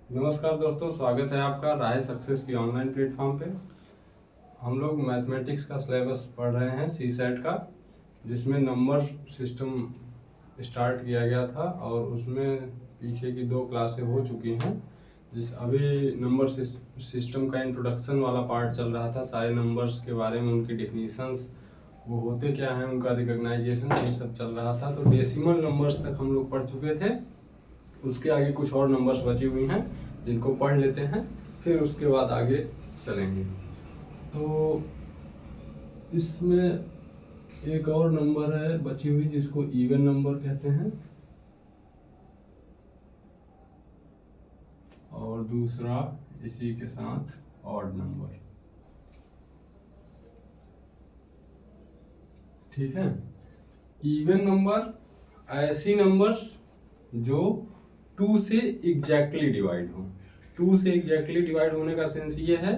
नमस्कार दोस्तों, स्वागत है आपका राय सक्सेस की ऑनलाइन प्लेटफॉर्म पे। हम लोग मैथमेटिक्स का सिलेबस पढ़ रहे हैं सी सेट का, जिसमें नंबर सिस्टम स्टार्ट किया गया था और उसमें पीछे की 2 क्लासें हो चुकी हैं। अभी नंबर सिस्टम का इंट्रोडक्शन वाला पार्ट चल रहा था, सारे नंबर्स के बारे में, उनकी डिफिनीशंस, वो होते क्या हैं, उनका रिकॉग्नाइजेशन, ये सब चल रहा था। तो डेसिमल नंबर्स तक हम लोग पढ़ चुके थे। उसके आगे कुछ और नंबर्स बची हुई हैं जिनको पढ़ लेते हैं, फिर उसके बाद आगे चलेंगे। तो इसमें एक और नंबर है बची हुई जिसको इवन नंबर कहते हैं, और दूसरा इसी के साथ ऑड नंबर। ठीक है। इवन नंबर ऐसी नंबर्स जो 2 से एग्जैक्टली डिवाइड हो। 2 से एग्जैक्टली डिवाइड होने का सेंस ये है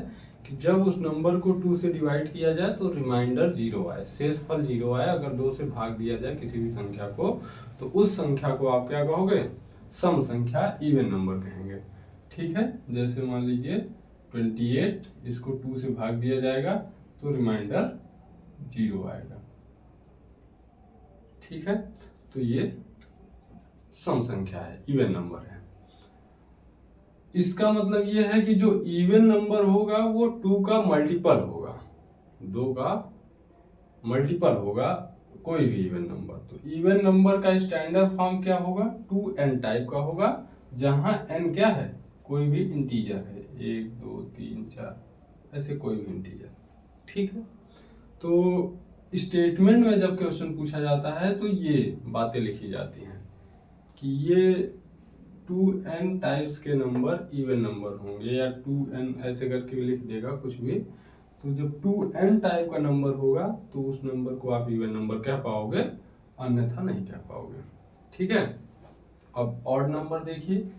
कि जब उस नंबर को 2 से डिवाइड किया जाए तो रिमाइंडर 0 आए, शेषफल 0 आए। अगर 2 से भाग दिया जाए किसी भी संख्या को तो उस संख्या को आप क्या कहोगे? सम संख्या, इवन नंबर कहेंगे। ठीक है। जैसे मान लीजिए 28, इसको 2 से भाग दिया जाएगा तो रिमाइंडर 0 आएगा। ठीक है। तो ये सम संख्या है, इवन नंबर है। इसका मतलब ये है कि जो इवन नंबर होगा वो 2 का मल्टीपल होगा, 2 का मल्टीपल होगा, कोई भी इवन नंबर। तो इवन नंबर का स्टैंडर्ड फॉर्म क्या होगा? 2n टाइप का होगा, जहां n क्या है? कोई भी इंटीजर है, 1 2 3 4, ऐसे कोई भी इंटीजर। ठीक है। तो स्टेटमेंट में जब क्वेश्चन पूछा जाता है तो ये बातें लिखी जाती हैं कि ये 2n टाइप्स के नंबर इवन नंबर होंगे, या 2n ऐसे करके भी लिख देगा कुछ भी। तो जब 2n टाइप का नंबर होगा तो उस नंबर को आप इवन नंबर कह पाओगे, अन्यथा नहीं कह पाओगे। ठीक है। अब ऑड नंबर देखिए,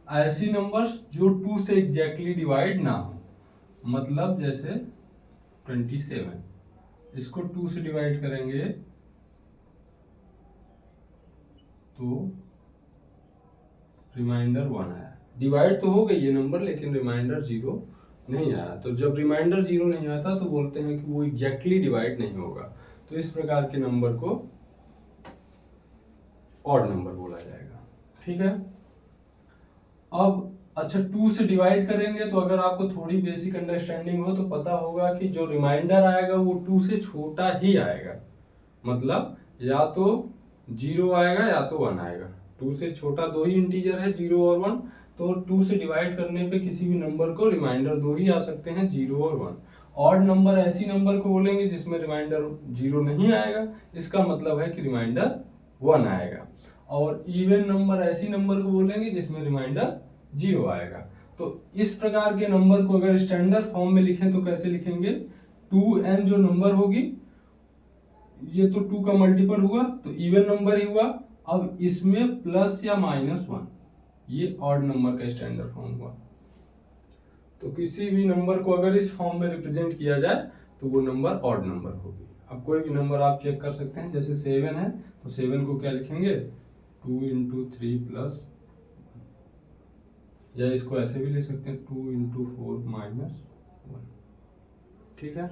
ऐसी नंबर्स जो 2 से एग्जैक्टली डिवाइड ना हो। मतलब जैसे 27, इसको 2 से डिवाइड करेंगे तो रिमाइंडर 1 आया। डिवाइड तो हो गई ये नंबर, लेकिन रिमाइंडर 0 नहीं आया। तो जब रिमाइंडर 0 नहीं आता तो बोलते हैं कि वो एग्जैक्टली डिवाइड नहीं होगा। तो इस प्रकार के नंबर को ऑड नंबर बोला जाएगा। ठीक है। अब अच्छा, 2 से डिवाइड करेंगे तो अगर आपको थोड़ी बेसिक अंडरस्टैंडिंग हो तो पता होगा कि जो रिमाइंडर आएगा वो 2 से छोटा ही आएगा। मतलब या तो 0 आएगा या तो 1 आएगा। 2 से छोटा 2 ही इंटीजर है, 0 और 1। तो 2 से डिवाइड करने पे किसी भी नंबर को रिमाइंडर 2 ही आ सकते हैं, 0 और 1। ऑड नंबर ऐसी नंबर को बोलेंगे जिसमें रिमाइंडर 0 नहीं आएगा, इसका मतलब है कि रिमाइंडर 1 आएगा। और इवन नंबर ऐसी नंबर को बोलेंगे जिसमें रिमाइंडर 0 आएगा। तो इस प्रकार के नंबर को अगर स्टैंडर्ड फॉर्म में लिखें तो कैसे लिखेंगे? 2n जो नंबर होगी, ये तो 2 का मल्टीपल हुआ तो इवन नंबर ही हुआ। अब इसमें प्लस या -1, ये ऑड नंबर का स्टैंडर्ड फॉर्म हुआ। तो किसी भी नंबर को अगर इस फॉर्म में रिप्रेजेंट किया जाए तो वो नंबर ऑड नंबर होगी। अब कोई भी नंबर आप चेक कर सकते हैं, जैसे 7 है तो 7 को क्या लिखेंगे? 2 इंटू 3 प्लस, या इसको ऐसे भी लिख सकते हैं 2 इंटू 4 -1। ठीक है।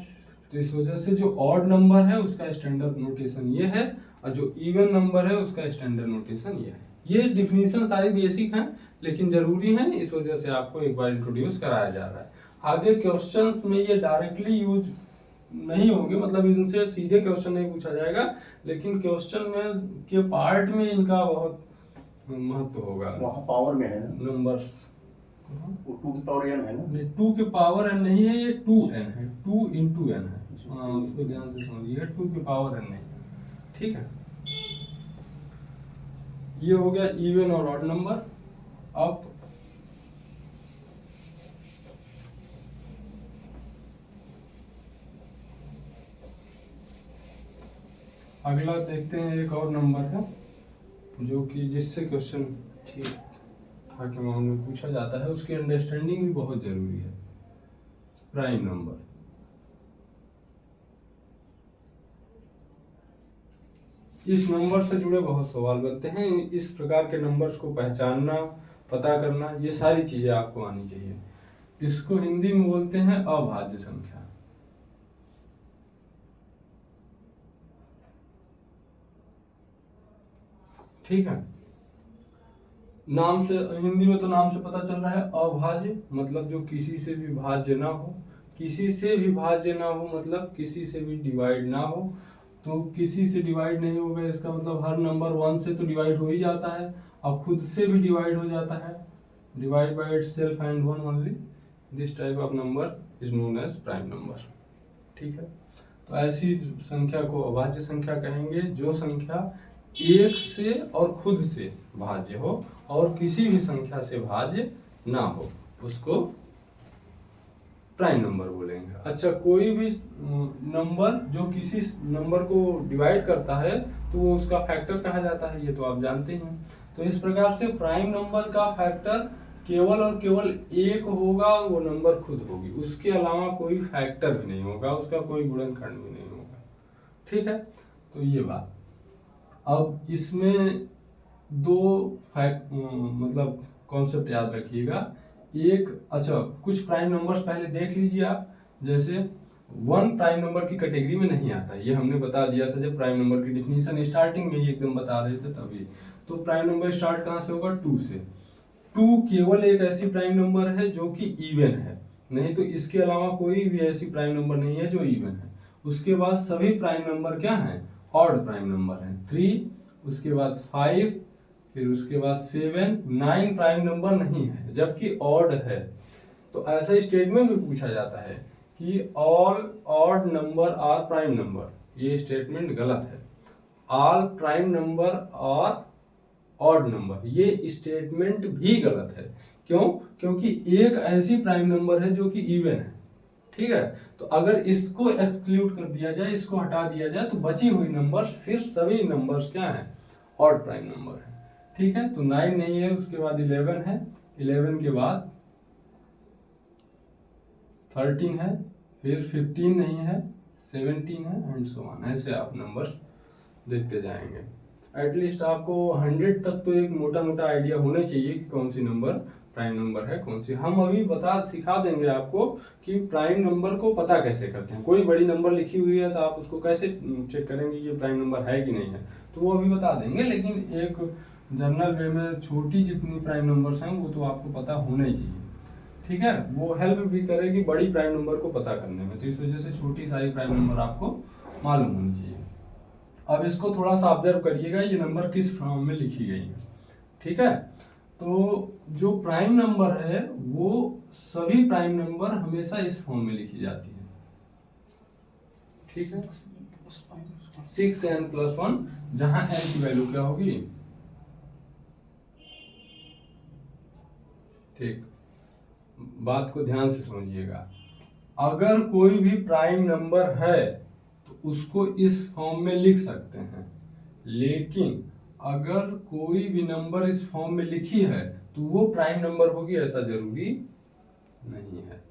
तो इस वजह से जो ऑड नंबर है उसका स्टैंडर्ड नोटेशन ये है, और जो इवन नंबर है उसका स्टैंडर्ड नोटेशन ये है। ये डिफिनीशन सारी बेसिक हैं लेकिन जरूरी है, इस वजह से आपको एक बार इंट्रोड्यूस कराया जा रहा है। आगे क्वेश्चंस में ये डायरेक्टली यूज नहीं होंगे, मतलब इनसे सीधे क्वेश्चन नहीं पूछा जाएगा, लेकिन क्वेश्चन में के पार्ट में इनका बहुत महत्व होगा। वहाँ पावर में है ना, नंबर्स वो 2 की पावर n है ना। नहीं, 2 के पावर n नहीं है, ये 2n है, 2 इंटू n है। हाँ, उसको ध्यान से समझिए, 2 के पावर n नहीं है। ठीक है। ये हो गया इवन और ऑड नंबर। अब अगला देखते हैं, एक और नंबर है जो कि जिससे क्वेश्चन ठीक ठाक अमाउंट में पूछा जाता है, उसकी अंडरस्टैंडिंग भी बहुत जरूरी है। Prime number. इस नंबर से जुड़े बहुत सवाल बनते हैं। इस प्रकार के नंबर्स को पहचानना पता करना, ये सारी चीजें आपको आनी चाहिए। इसको हिंदी में बोलते हैं अभाज्य संख्या। ठीक है, नाम से, हिंदी में तो नाम से पता चल रहा है अभाज्य, मतलब जो किसी से भी भाज्य ना हो। किसी से भी भाज्य ना हो मतलब किसी से भी डिवाइड ना हो। तो किसी से डिवाइड नहीं होगा, इसका मतलब हर नंबर 1 से तो डिवाइड हो ही जाता है, और खुद से भी डिवाइड हो जाता है। Divide by itself and one only, this type of number is known as prime number. ठीक है, तो ऐसी संख्या को अभाज्य संख्या कहेंगे जो संख्या एक से और खुद से भाज्य हो और किसी भी संख्या से भाज्य ना हो, उसको प्राइम नंबर बोलेंगे। अच्छा, कोई भी नंबर जो किसी नंबर को डिवाइड करता है तो वो उसका फैक्टर कहा जाता है, ये तो आप जानते हैं। तो इस प्रकार से प्राइम नंबर का फैक्टर केवल और केवल एक होगा, वो नंबर खुद होगी, उसके अलावा कोई फैक्टर भी नहीं होगा, उसका कोई गुणनखंड भी नहीं होगा। ठीक है, तो ये बात। अब इसमें दो मतलब कॉन्सेप्ट याद रखिएगा। एक, अच्छा कुछ प्राइम नंबर्स पहले देख लीजिए आप। जैसे 1 प्राइम नंबर की कैटेगरी में नहीं आता, ये हमने बता दिया था जब प्राइम नंबर की डिफिनीशन स्टार्टिंग में ही एकदम बता रहे थे तभी। तो प्राइम नंबर स्टार्ट कहाँ से होगा? 2 से। 2 केवल एक ऐसी प्राइम नंबर है जो कि इवन है, नहीं तो इसके अलावा कोई भी ऐसी प्राइम नंबर नहीं है जो इवन है। उसके बाद सभी प्राइम नंबर क्या हैं? ऑड प्राइम नंबर हैं। 3, उसके बाद 5, फिर उसके बाद 7, 9 प्राइम नंबर नहीं है जबकि ऑड है। तो ऐसा स्टेटमेंट भी पूछा जाता है कि all odd number are prime number, ये स्टेटमेंट गलत है। All prime number are odd number, ये स्टेटमेंट भी गलत है। क्यों? क्योंकि एक ऐसी प्राइम नंबर है जो कि इवन है। ठीक है, तो अगर इसको एक्सक्लूड कर दिया जाए, इसको हटा दिया जाए, तो बची हुई नंबर्स फिर सभी नंबर्स क्या हैं? ऑड प्राइम नंबर है। ठीक है, तो 9 नहीं है, उसके बाद 11 है, 11 के बाद 13 है, फिर 15 नहीं है, 17 है एंड सो ऑन। ऐसे आप नंबर्स देखते जाएंगे। एटलीस्ट आपको 100 तक तो एक मोटा मोटा आइडिया होना चाहिए कि कौन सी नंबर प्राइम नंबर है, कौन सी। हम अभी सिखा देंगे आपको कि प्राइम नंबर को पता कैसे करते हैं। कोई बड़ी नंबर लिखी हुई है तो आप उसको कैसे चेक करेंगे कि ये प्राइम नंबर है कि नहीं है, तो वो अभी बता देंगे। लेकिन एक जनरल वे में छोटी जितनी प्राइम नंबर्स हैं वो तो आपको पता होना ही चाहिए। ठीक है, वो हेल्प भी करेगी बड़ी प्राइम नंबर को पता करने में, तो इस वजह से छोटी सारी प्राइम नंबर आपको मालूम होनी चाहिए। अब इसको थोड़ा सा ऑब्जर्व करिएगा, ये नंबर किस फॉर्म में लिखी गई है। ठीक है, तो जो प्राइम नंबर है वो सभी प्राइम नंबर हमेशा इस फॉर्म में लिखी जाती है। ठीक है, 6n+1, जहां n की वैल्यू क्या होगी? ठीक, बात को ध्यान से समझिएगा। अगर कोई भी प्राइम नंबर है तो उसको इस फॉर्म में लिख सकते हैं, लेकिन अगर कोई भी नंबर इस फॉर्म में लिखी है तो वो प्राइम नंबर होगी ऐसा जरूरी नहीं है।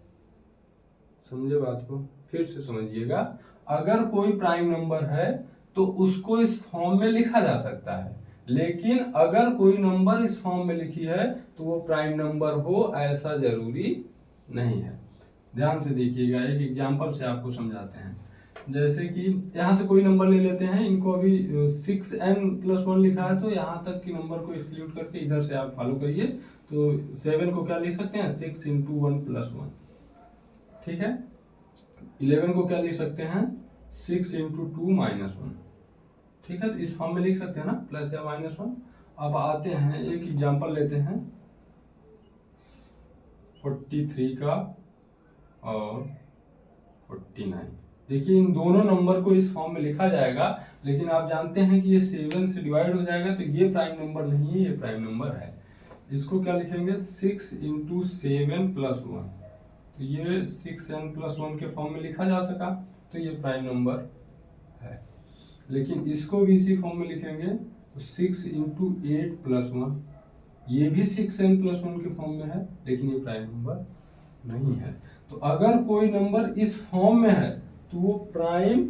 समझे बात को? फिर से समझिएगा। अगर कोई प्राइम नंबर है तो उसको इस फॉर्म में लिखा जा सकता है, लेकिन अगर कोई नंबर इस फॉर्म में लिखी है तो वो प्राइम नंबर हो ऐसा जरूरी नहीं है। ध्यान से देखिएगा, एक एग्जांपल से आपको समझाते हैं। जैसे कि यहाँ से कोई नंबर ले लेते हैं, इनको अभी 6n+1 लिखा है तो यहाँ तक की नंबर को एक्सक्लूड करके इधर से आप फॉलो करिए। तो 7 को क्या लिख सकते हैं? 6 × 1+1। ठीक है, 11 को क्या लिख सकते हैं? 6 × 2-1। ठीक है, तो इस फॉर्म में लिख सकते हैं ना, प्लस या -1। अब आते हैं, एक एग्जांपल लेते हैं 43 का और 49। देखिए, इन दोनों नंबर को इस फॉर्म में लिखा जाएगा, लेकिन आप जानते हैं कि ये 7 से डिवाइड हो जाएगा, तो ये प्राइम नंबर नहीं है, ये प्राइम नंबर है। इसको क्या लिखेंगे? 6 × 7+1। तो ये 6n+1 के फॉर्म में लिखा जा सका, तो ये प्राइम नंबर है। लेकिन इसको भी इसी फॉर्म में लिखेंगे तो 6 × 8+1, ये भी 6n+1 के फॉर्म में है, लेकिन ये प्राइम नंबर नहीं है। तो अगर कोई नंबर इस फॉर्म में है तो वो प्राइम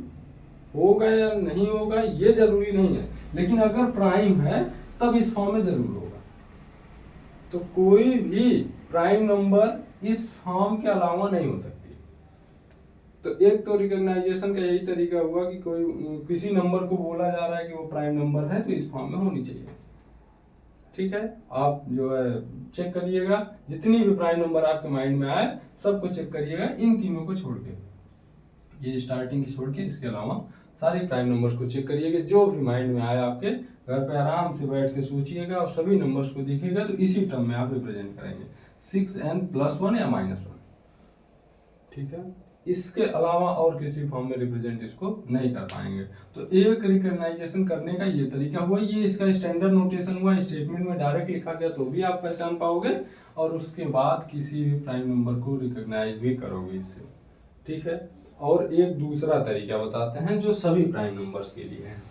होगा या नहीं होगा ये जरूरी नहीं है, लेकिन अगर प्राइम है तब इस फॉर्म में जरूर होगा। तो कोई भी प्राइम नंबर इस फॉर्म के अलावा नहीं हो सकती। तो एक तो रिकॉग्नाइजेशन का यही तरीका हुआ कि कोई किसी नंबर को बोला जा रहा है कि वो प्राइम नंबर है तो इस फॉर्म में होनी चाहिए। ठीक है, आप जो है चेक करिएगा, जितनी भी प्राइम नंबर आपके माइंड में आए सबको चेक करिएगा, इन तीनों को छोड़ के, ये स्टार्टिंग की छोड़ के, इसके अलावा सारी प्राइम नंबर्स को चेक करिएगा। जो भी माइंड में आए आपके घर पे आराम से बैठ के सोचिएगा और सभी नंबर्स को देखिएगा, तो इसी टर्म में आप रिप्रेजेंट करेंगे 6n+1 या -1। ठीक है, इसके अलावा और किसी फॉर्म में रिप्रेजेंट इसको नहीं कर पाएंगे। तो एक रिकॉग्नाइजेशन करने का ये तरीका हुआ, ये इसका स्टैंडर्ड नोटेशन हुआ, स्टेटमेंट में डायरेक्ट लिखा गया तो भी आप पहचान पाओगे, और उसके बाद किसी भी प्राइम नंबर को रिकॉग्नाइज भी करोगे इससे। ठीक है, और एक दूसरा तरीका बताते हैं जो सभी प्राइम नंबर्स के लिए है।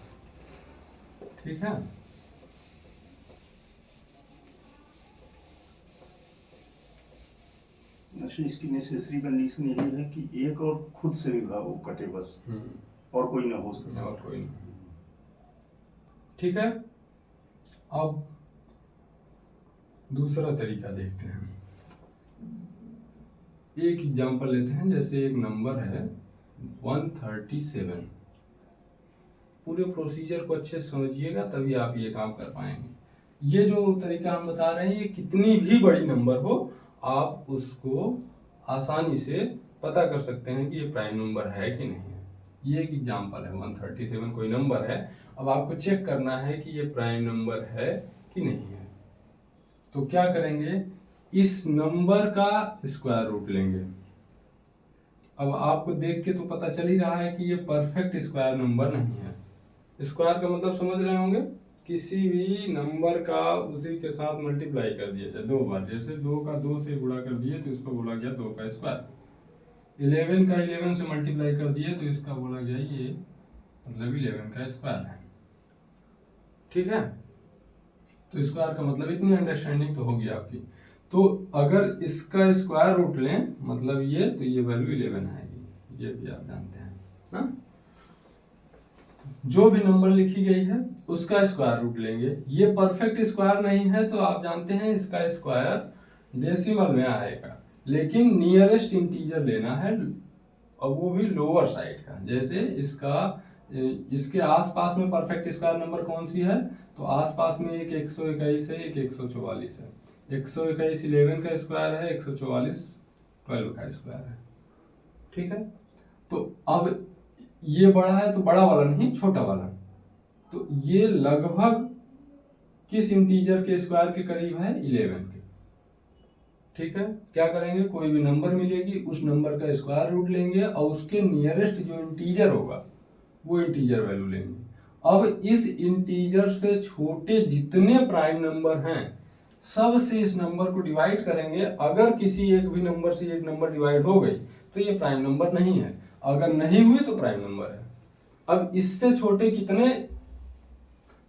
ठीक है, अच्छा, इसकी नेसेसरी कंडीशन यही है कि एक और खुद से भी वो कटे बस, और कोई ना हो सके, और कोई नहीं। ठीक है, अब दूसरा तरीका देखते हैं। एक एग्जांपल लेते हैं, जैसे एक नंबर है 137। पूरे प्रोसीजर को अच्छे से समझिएगा तभी आप ये काम कर पाएंगे। ये जो तरीका हम बता रहे हैं, ये कितनी भी बड़ी नंबर हो आप उसको आसानी से पता कर सकते हैं कि ये प्राइम नंबर है कि नहीं है। ये एक एग्जांपल है, 137 कोई नंबर है, अब आपको चेक करना है कि ये प्राइम नंबर है कि नहीं है। तो क्या करेंगे, इस नंबर का स्क्वायर रूट लेंगे। अब आपको देख के तो पता चल ही रहा है कि ये परफेक्ट स्क्वायर नंबर नहीं है। स्क्वायर का मतलब समझ रहे होंगे, किसी भी नंबर का उसी के साथ मल्टीप्लाई कर दिया जाए 2 बार, जैसे 2 का 2 से गुणा कर दिए तो इसको बोला गया 2 का स्क्वायर। 11 का 11 से मल्टीप्लाई कर दिए तो इसका बोला गया ये मतलब 11 का स्क्वायर है। ठीक है, तो स्क्वायर का मतलब इतनी अंडरस्टैंडिंग तो होगी आपकी। तो अगर इसका स्क्वायर रूट लें मतलब ये, तो ये वैल्यू 11 आएगी, ये भी आप जानते हैं ना। जो भी नंबर लिखी गई है उसका स्क्वायर रूट लेंगे। ये परफेक्ट स्क्वायर नहीं है तो आप जानते हैं इसका स्क्वायर डेसिमल में आएगा, लेकिन नियरेस्ट इंटीजर लेना है, और वो भी लोअर साइड का। जैसे इसके आसपास में परफेक्ट स्क्वायर नंबर कौन सी है, तो आसपास में एक 121 है, एक 144 है। 121 11 का स्क्वायर है, 144 12 का स्क्वायर है। ठीक है, तो अब ये बड़ा है तो बड़ा वाला नहीं, छोटा वाला। तो ये लगभग किस इंटीजर के स्क्वायर के करीब है, 11 के। ठीक है, क्या करेंगे, कोई भी नंबर मिलेगी उस नंबर का स्क्वायर रूट लेंगे और उसके नियरेस्ट जो इंटीजर होगा वो इंटीजर वैल्यू लेंगे। अब इस इंटीजर से छोटे जितने प्राइम नंबर हैं सब से इस नंबर को डिवाइड करेंगे। अगर किसी एक भी नंबर से एक नंबर डिवाइड हो गई तो ये प्राइम नंबर नहीं है, अगर नहीं हुई तो प्राइम नंबर है। अब इससे छोटे कितने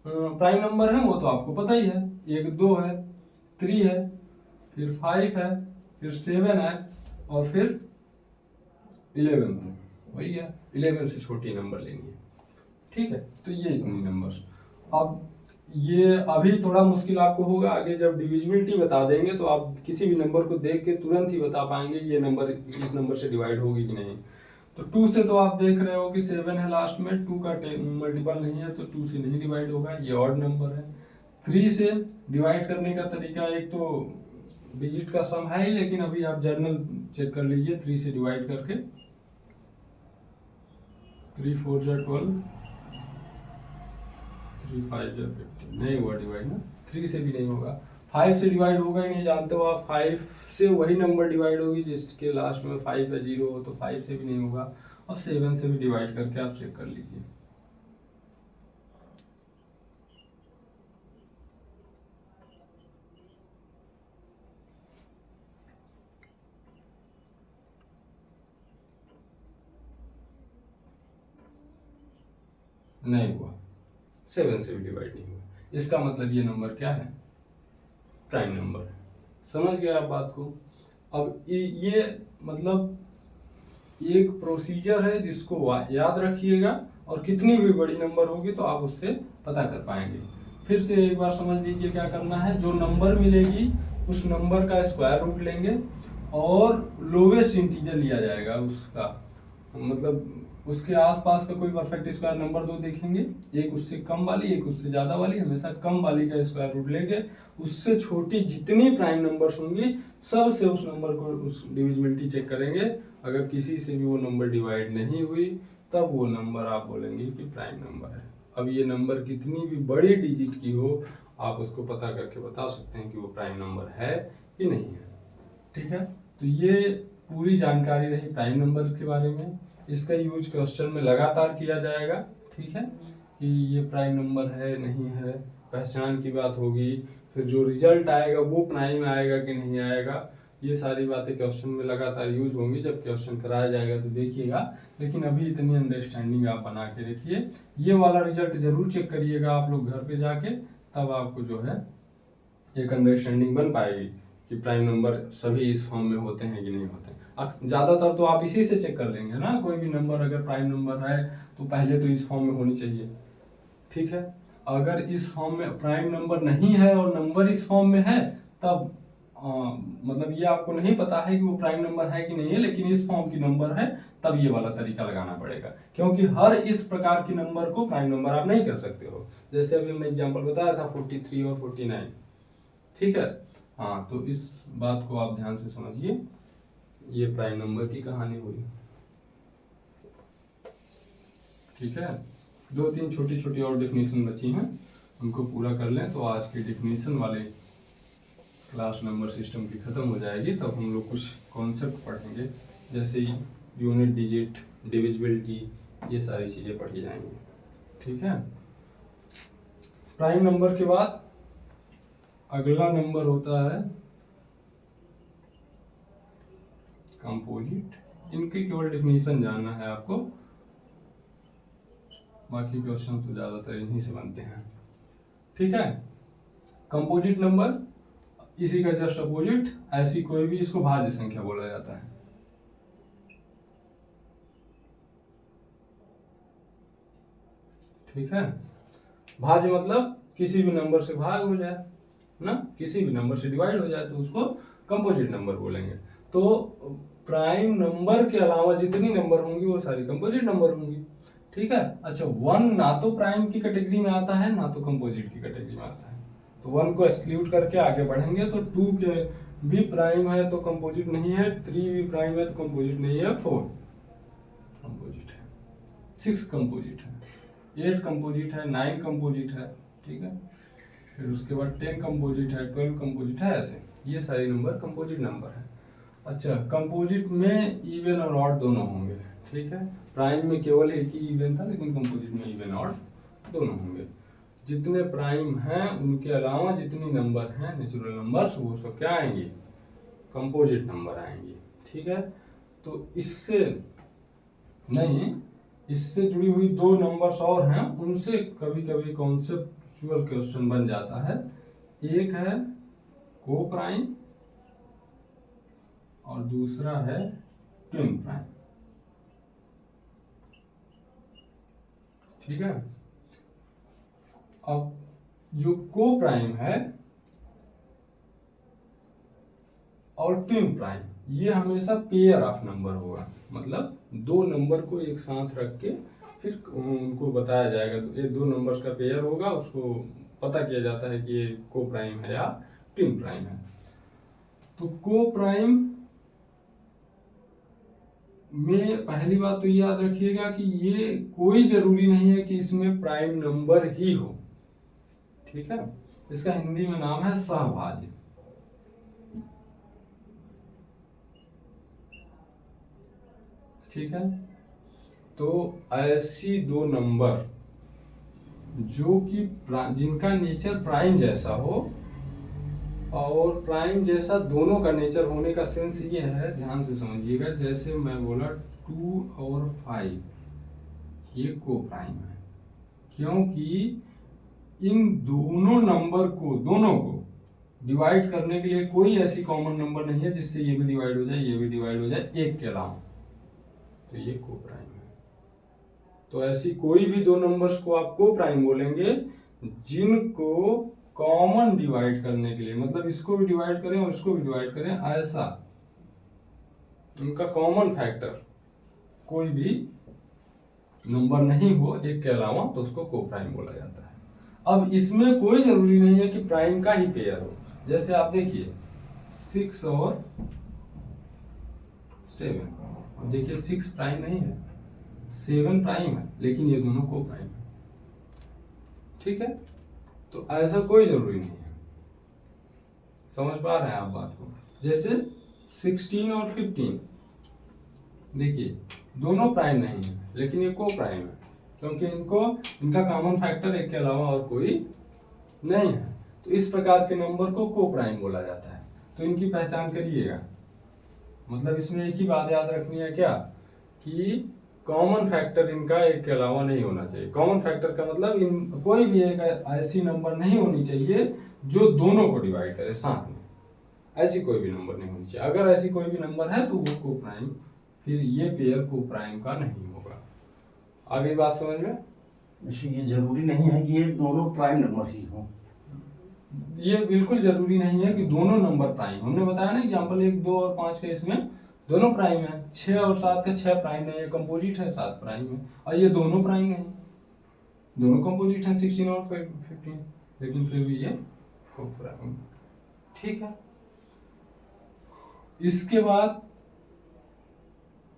प्राइम नंबर हैं वो तो आपको पता ही है, 1 2 है, 3 है, फिर 5 है, फिर 7 है, और फिर 11 है। वही है, 11 से छोटी नंबर लेनी है। ठीक है, तो ये इतनी नंबर्स। अब ये अभी थोड़ा मुश्किल आपको होगा, आगे जब डिविजिबिलिटी बता देंगे तो आप किसी भी नंबर को देख के तुरंत ही बता पाएंगे ये नंबर इस नंबर से डिवाइड होगी कि नहीं। तो 2 से तो आप देख रहे हो कि 7 है लास्ट में, 2 का मल्टीपल नहीं है तो 2 से नहीं डिवाइड होगा, ये ऑड नंबर है। 3 से डिवाइड करने का तरीका एक तो डिजिट का सम है ही, लेकिन अभी आप जर्नल चेक कर लीजिए 3 से डिवाइड करके। 3 4 जा 12, 3 5 जा 15, नहीं हुआ डिवाइड ना, 3 से भी नहीं होगा। 5 से डिवाइड होगा ही नहीं, जानते हो आप। 5 से वही नंबर डिवाइड होगी जिसके लास्ट में 5 या 0 हो, तो 5 से भी नहीं होगा। अब 7 से भी डिवाइड करके आप चेक कर लीजिए। नहीं हुआ, 7 से भी डिवाइड नहीं हुआ, इसका मतलब ये नंबर क्या है, प्राइम नंबर है। समझ गए आप बात को। अब ये मतलब एक प्रोसीजर है जिसको याद रखिएगा, और कितनी भी बड़ी नंबर होगी तो आप उससे पता कर पाएंगे। फिर से एक बार समझ लीजिए क्या करना है। जो नंबर मिलेगी उस नंबर का स्क्वायर रूट लेंगे और लोवेस्ट इंटीजर लिया जाएगा उसका, मतलब उसके आसपास का कोई परफेक्ट स्क्वायर नंबर दो देखेंगे, एक उससे कम वाली एक उससे ज्यादा वाली, हमेशा कम वाली का स्क्वायर रूट लेके उससे छोटी जितनी प्राइम नंबर्स होंगी सब से उस नंबर को उस डिविजिबिलिटी चेक करेंगे। अगर किसी से भी वो नंबर डिवाइड नहीं हुई तब वो नंबर आप बोलेंगे कि प्राइम नंबर है। अब ये नंबर कितनी भी बड़ी डिजिट की हो आप उसको पता करके बता सकते हैं कि वो प्राइम नंबर है कि नहीं है। ठीक है, तो ये पूरी जानकारी रही प्राइम नंबर के बारे में। इसका यूज क्वेश्चन में लगातार किया जाएगा। ठीक है, कि ये प्राइम नंबर है नहीं है, पहचान की बात होगी, फिर जो रिजल्ट आएगा वो प्राइम आएगा कि नहीं आएगा, ये सारी बातें क्वेश्चन में लगातार यूज होंगी जब क्वेश्चन कराया जाएगा तो देखिएगा। लेकिन अभी इतनी अंडरस्टैंडिंग आप बना के रखिए, ये वाला रिजल्ट जरूर चेक करिएगा आप लोग घर पे जाके, तब आपको जो है एक अंडरस्टैंडिंग बन पाएगी कि प्राइम नंबर सभी इस फॉर्म में होते हैं कि नहीं होते हैं। ज्यादातर तो आप इसी से चेक कर लेंगे ना, कोई भी नंबर अगर प्राइम नंबर है तो पहले तो इस फॉर्म में होनी चाहिए। ठीक है, अगर इस फॉर्म में प्राइम नंबर नहीं है और नंबर इस फॉर्म में है तब मतलब ये आपको नहीं पता है कि वो प्राइम नंबर है कि नहीं है, लेकिन इस फॉर्म की नंबर है तब ये वाला तरीका लगाना पड़ेगा, क्योंकि हर इस प्रकार की नंबर को प्राइम नंबर आप नहीं कर सकते हो। जैसे अभी हमने एग्जांपल बताया था 43 और 49। ठीक है, हाँ, तो इस बात को आप ध्यान से समझिए, ये प्राइम नंबर की कहानी हुई। ठीक है, 2-3 छोटी छोटी और डेफिनेशन बची हैं, उनको पूरा कर लें तो आज के डेफिनेशन वाले क्लास नंबर सिस्टम की खत्म हो जाएगी। तब हम लोग कुछ कॉन्सेप्ट पढ़ेंगे, जैसे यूनिट डिजिट, डिविजिबिलिटी, ये सारी चीजें पढ़ी जाएंगी। ठीक है, प्राइम नंबर के बाद अगला नंबर होता है कंपोजिट। इनकी केवल डेफिनेशन जानना है आपको, बाकी क्वेश्चन तो ज्यादातर इन्हीं से बनते हैं। ठीक है, कंपोजिट नंबर इसी का जस्ट अपोजिट, ऐसी कोई भी इसको भाज्य संख्या बोला जाता है। ठीक है, भाज्य मतलब किसी भी नंबर से भाग हो जाए ना, किसी भी नंबर से डिवाइड हो जाए तो उसको कंपोजिट नंबर बोलेंगे। तो प्राइम नंबर के अलावा जितनी नंबर होंगी वो सारी कंपोजिट नंबर होंगी। ठीक है, अच्छा, 1 ना तो प्राइम की कैटेगरी में आता है ना तो कंपोजिट की कैटेगरी में आता है, तो 1 को एक्सक्लूड करके आगे बढ़ेंगे तो 2 के भी प्राइम है तो कंपोजिट नहीं है, 3 भी प्राइम है तो कंपोजिट नहीं है, 4 कंपोजिट है, 6 कंपोजिट है, 8 कंपोजिट है, 9 कंपोजिट है। ठीक है, फिर उसके बाद 10 कंपोजिट है, 12 कंपोजिट है, ऐसे ये सारे नंबर कंपोजिट नंबर है। अच्छा, कंपोजिट में इवन और ऑड दोनों होंगे। ठीक है, प्राइम में केवल एक ही इवन था, लेकिन कंपोजिट में इवन ऑड दोनों होंगे। जितने प्राइम हैं उनके अलावा जितनी नंबर हैं नेचुरल नंबर्स, वो सब क्या आएंगे, कंपोजिट नंबर आएंगे। ठीक है, तो इससे नहीं, इससे जुड़ी हुई 2 नंबर्स और हैं, उनसे कभी कभी कॉन्सेप्चुअल क्वेश्चन बन जाता है। एक है को प्राइम और दूसरा है ट्विन प्राइम। ठीक है, अब जो को प्राइम है और ट्विन प्राइम, ये हमेशा पेयर ऑफ नंबर होगा, मतलब 2 नंबर को एक साथ रख के फिर उनको बताया जाएगा, ये 2 नंबर्स का पेयर होगा, उसको पता किया जाता है कि ये को प्राइम है या ट्विन प्राइम है। तो को प्राइम में पहली बात तो याद रखिएगा कि ये कोई जरूरी नहीं है कि इसमें प्राइम नंबर ही हो। ठीक है, इसका हिंदी में नाम है सहभाज्य। ठीक है, तो ऐसी 2 नंबर जो कि जिनका नेचर प्राइम जैसा हो, और प्राइम जैसा दोनों का नेचर होने का सेंस ये है, ध्यान से समझिएगा, जैसे मैं बोला 2 और 5 ये को प्राइम है, क्योंकि इन दोनों नंबर को, दोनों को डिवाइड करने के लिए कोई ऐसी कॉमन नंबर नहीं है जिससे ये भी डिवाइड हो जाए ये भी डिवाइड हो जाए एक के अलावा, तो ये को प्राइम है। तो ऐसी कोई भी 2 नंबर्स को आप को प्राइम बोलेंगे जिनको कॉमन डिवाइड करने के लिए, मतलब इसको भी डिवाइड करें और इसको भी डिवाइड करें, ऐसा उनका कॉमन फैक्टर कोई भी नंबर नहीं हो एक के अलावा, तो उसको को प्राइम बोला जाता है। अब इसमें कोई जरूरी नहीं है कि प्राइम का ही पेयर हो। जैसे आप देखिए 6 और 7, अब देखिए 6 प्राइम नहीं है, 7 प्राइम है, लेकिन ये दोनों को प्राइम है। ठीक है, तो ऐसा कोई जरूरी नहीं है। समझ पा रहे हैं आप बात को? जैसे 16 और 15, देखिए दोनों प्राइम नहीं है, लेकिन ये को प्राइम है, क्योंकि इनका कॉमन फैक्टर एक के अलावा और कोई नहीं है। तो इस प्रकार के नंबर को को प्राइम बोला जाता है। तो इनकी पहचान करिएगा। मतलब इसमें एक ही बात याद रखनी है क्या, कि कॉमन फैक्टर इनका एक के अलावा नहीं होना चाहिए। कॉमन फैक्टर का मतलब इन कोई भी एक ऐसी नंबर नहीं होनी चाहिए जो दोनों को डिवाइड करे साथ में। ऐसी कोई भी नंबर नहीं होनी चाहिए। अगर ऐसी कोई भी नंबर है तो वो को प्राइम, फिर ये पेयर को प्राइम का नहीं होगा। आगे बात समझ में? वैसे ये जरूरी नहीं है कि ये दोनों प्राइम नंबर ही हों। ये बिल्कुल जरूरी नहीं है कि दोनों नंबर प्राइम। हमने बताया ना एग्जांपल 1, 2 और 5 के, इसमें दोनों प्राइम है। 6 और 7 का 6 प्राइम नहीं है, कंपोजिट है, 7 प्राइम है। और ये दोनों प्राइम नहीं, दोनों कंपोजिट है 16 और 15, लेकिन फिर भी ये को प्राइम। ठीक है, इसके बाद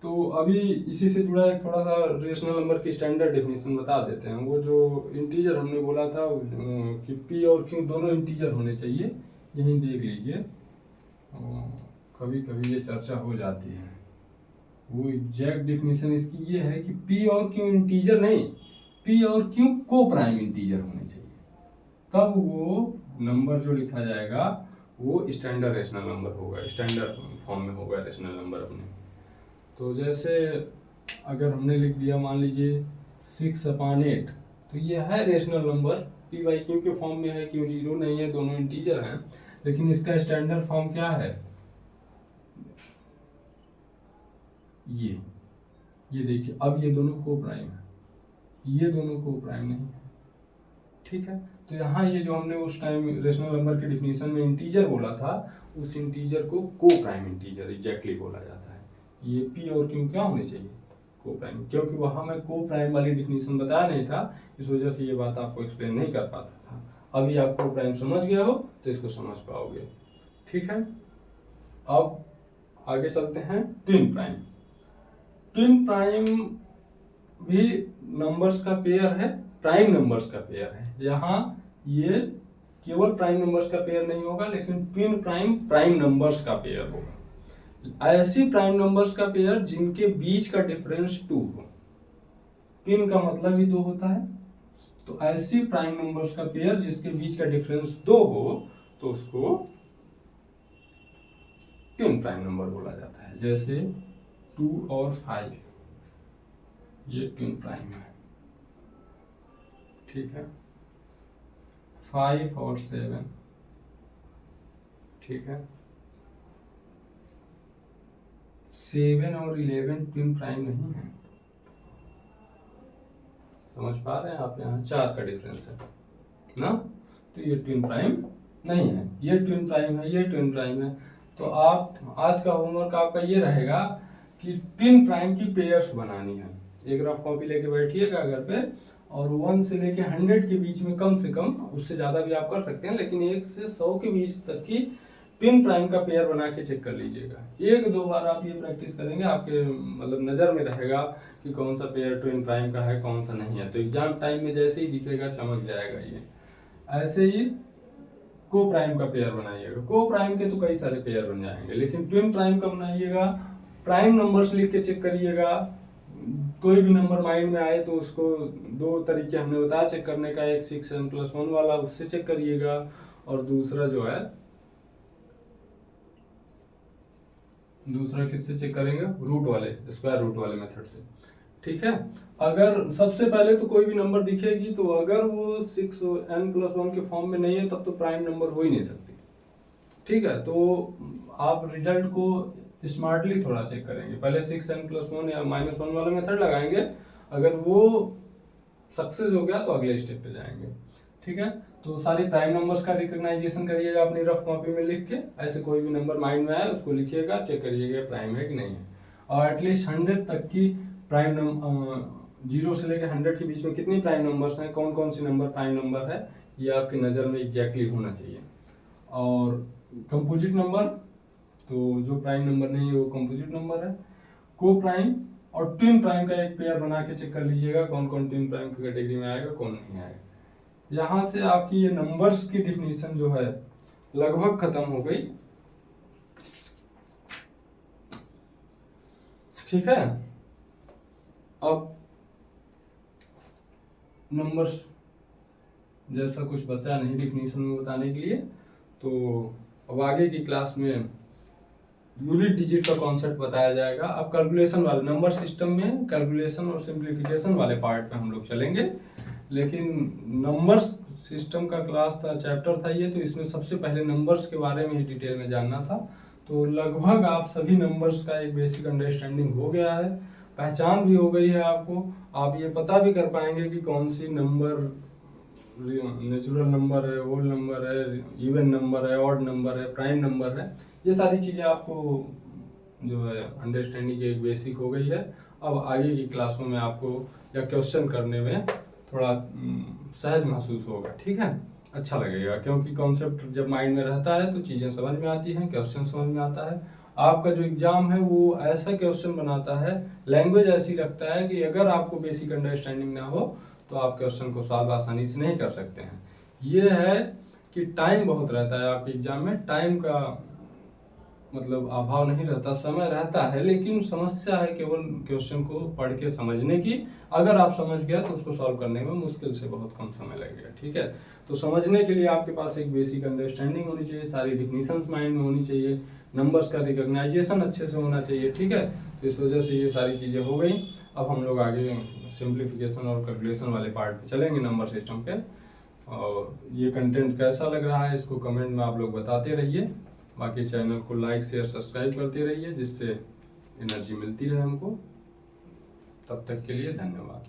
तो अभी इसी से जुड़ा एक थोड़ा सा रेशनल नंबर की स्टैंडर्ड डेफिनेशन बता देते हैं। वो जो इंटीजर हमने बोला था कि पी और क्यू दोनों इंटीजर होने चाहिए, यहीं देख लीजिए। कभी कभी ये चर्चा हो जाती है। वो एग्जैक्ट डेफिनेशन इसकी ये है कि पी और क्यू इंटीजर नहीं, पी और क्यू को प्राइम इंटीजर होने चाहिए, तब वो नंबर जो लिखा जाएगा वो स्टैंडर्ड रेशनल नंबर होगा, स्टैंडर्ड फॉर्म में होगा रेशनल नंबर अपने। तो जैसे अगर हमने लिख दिया मान लीजिए 6/8, तो ये है rational number, P by Q के फॉर्म में है, क्यू जीरो नहीं है, दोनों इंटीजर हैं, लेकिन इसका स्टैंडर्ड फॉर्म क्या है, ये देखिए। अब ये दोनों को प्राइम है, ये दोनों को प्राइम नहीं है। ठीक है, तो यहाँ ये जो हमने उस टाइम रेशनल नंबर के डिफिनीशन में इंटीजर बोला था, उस इंटीजर को को प्राइम इंटीजर एग्जैक्टली बोला जाता है। ये पी और क्यू क्या होने चाहिए, को प्राइम, क्योंकि वहां मैं को प्राइम वाली डिफिनीशन बताया नहीं था, इस वजह से ये बात आपको एक्सप्लेन नहीं कर पाता था। अभी आप को प्राइम समझ गया हो तो इसको समझ पाओगे। ठीक है, अब आगे चलते हैं ट्विन प्राइम। ट्विन प्राइम भी नंबर्स का पेयर है, प्राइम नंबर्स का पेयर है। यहाँ ये केवल प्राइम नंबर्स का पेयर नहीं होगा, लेकिन ट्विन प्राइम प्राइम नंबर्स का पेयर होगा। ऐसी प्राइम नंबर्स का पेयर जिनके बीच का डिफरेंस 2 हो। ट्विन का मतलब ही 2 होता है, तो ऐसी प्राइम नंबर्स का पेयर जिसके बीच का डिफरेंस 2 हो, तो उसको ट्विन प्राइम नंबर बोला जाता है। जैसे 2 और 5, ये ट्विन प्राइम है। ठीक है, 5 और 7, ठीक है, 7 और 11 ट्विन प्राइम नहीं है। समझ पा रहे हैं आप? यहाँ 4 का डिफरेंस है ना, तो ये ट्विन प्राइम नहीं है, ये ट्विन प्राइम है, ये ट्विन प्राइम है। तो आप आज का होमवर्क आपका ये रहेगा कि ट्विन प्राइम की पेयर्स बनानी है। एक रफ कॉपी लेके बैठिएगा घर पे, और 1 से लेके 100 के बीच में, कम से कम, उससे ज्यादा भी आप कर सकते हैं, लेकिन 1 से 100 के बीच तक की ट्विन प्राइम का पेयर बना के चेक कर लीजिएगा। 1-2 बार आप ये प्रैक्टिस करेंगे, आपके मतलब नजर में रहेगा कि कौन सा पेयर ट्विन प्राइम का है, कौन सा नहीं है। तो एग्जाम टाइम में जैसे ही दिखेगा चमक जाएगा ये। ऐसे ही को प्राइम का पेयर बनाइएगा। को प्राइम के तो कई सारे पेयर बन जाएंगे, लेकिन ट्विन प्राइम का बनाइएगा। प्राइम नंबर्स लिख के चेक करिएगा। कोई भी नंबर माइंड में आए तो उसको 2 तरीके हमने बताया चेक करने का, एक 6n+1 वाला, उससे चेक करिएगा, और दूसरा जो है, दूसरा किससे चेक करेंगे, रूट वाले, स्क्वायर रूट वाले मेथड से। ठीक है, अगर सबसे पहले तो कोई भी नंबर दिखेगी, तो अगर वो 6n+1 के फॉर्म में नहीं है, तब तो प्राइम नंबर हो ही नहीं सकती। ठीक है, तो आप रिजल्ट को स्मार्टली थोड़ा चेक करेंगे। पहले 6n+1 या -1 वाला मेथड लगाएंगे, अगर वो सक्सेस हो गया तो अगले स्टेप पे जाएंगे। ठीक है, तो सारे प्राइम नंबर्स का रिकॉग्नाइजेशन करिएगा अपनी रफ कॉपी में लिख के, ऐसे कोई भी नंबर माइंड में आए उसको लिखिएगा, चेक करिएगा प्राइम है कि नहीं है। और एटलीस्ट 100 तक की प्राइम नंबर, 0 से लेकर 100 के बीच में कितनी प्राइम नंबर्स हैं, कौन कौन सी नंबर प्राइम नंबर है, ये आपकी नज़र में एग्जैक्टली होना चाहिए। और कंपोजिट नंबर, तो जो प्राइम नंबर नहीं है वो कंपोजिट नंबर है। को प्राइम और ट्विन प्राइम का एक पेयर बना के चेक कर लीजिएगा कौन कौन ट्विन प्राइम की कैटेगरी में आएगा, कौन नहीं आएगा। यहाँ से आपकी ये नंबर्स की डिफिनीशन जो है लगभग खत्म हो गई, ठीक है। अब नंबर्स जैसा कुछ बचा नहीं डिफिनीशन में बताने के लिए, तो अब आगे की क्लास में यूनिट डिजिट का कॉन्सेप्ट बताया जाएगा। अब कैलकुलेशन वाले नंबर सिस्टम में कैलकुलेशन और सिंप्लीफिकेशन वाले पार्ट में हम लोग चलेंगे, लेकिन नंबर्स सिस्टम का क्लास था, चैप्टर था ये, तो इसमें सबसे पहले नंबर्स के बारे में ही डिटेल में जानना था। तो लगभग आप सभी नंबर्स का एक बेसिक अंडरस्टैंडिंग हो गया है, पहचान भी हो गई है आपको। आप ये पता भी कर पाएंगे कि कौन सी नंबर नेचुरल नंबर है, होल नंबर है, इवन नंबर है, ऑड नंबर है, प्राइम नंबर है। ये सारी चीज़ें आपको जो है अंडरस्टैंडिंग की एक बेसिक हो गई है। अब आगे की क्लासों में आपको या क्वेश्चन करने में थोड़ा सहज महसूस होगा, ठीक है, अच्छा लगेगा, क्योंकि कॉन्सेप्ट जब माइंड में रहता है तो चीज़ें समझ में आती हैं, क्वेश्चन समझ में आता है। आपका जो एग्जाम है वो ऐसा क्वेश्चन बनाता है, लैंग्वेज ऐसी रखता है कि अगर आपको बेसिक अंडरस्टैंडिंग ना हो तो आप क्वेश्चन को सॉल्व आसानी से नहीं कर सकते हैं। ये है कि टाइम बहुत रहता है आपके एग्जाम में, टाइम का मतलब अभाव नहीं रहता, समय रहता है, लेकिन समस्या है केवल क्वेश्चन को पढ़ के समझने की। अगर आप समझ गए तो उसको सॉल्व करने में मुश्किल से बहुत कम समय लगेगा, ठीक है। तो समझने के लिए आपके पास एक बेसिक अंडरस्टैंडिंग होनी चाहिए, सारी डिफिनीशंस माइंड में होनी चाहिए, नंबर्स का रिकॉग्नाइजेशन अच्छे से होना चाहिए, ठीक है। तो इस वजह से ये सारी चीज़ें हो गई। अब हम लोग आगे सिंप्लीफिकेशन और कैलकुलेशन वाले पार्ट पे चलेंगे नंबर सिस्टम के। और ये कंटेंट कैसा लग रहा है इसको कमेंट में आप लोग बताते रहिए। बाकी चैनल को लाइक शेयर सब्सक्राइब करते रहिए, जिससे एनर्जी मिलती रहे हमको। तब तक के लिए धन्यवाद।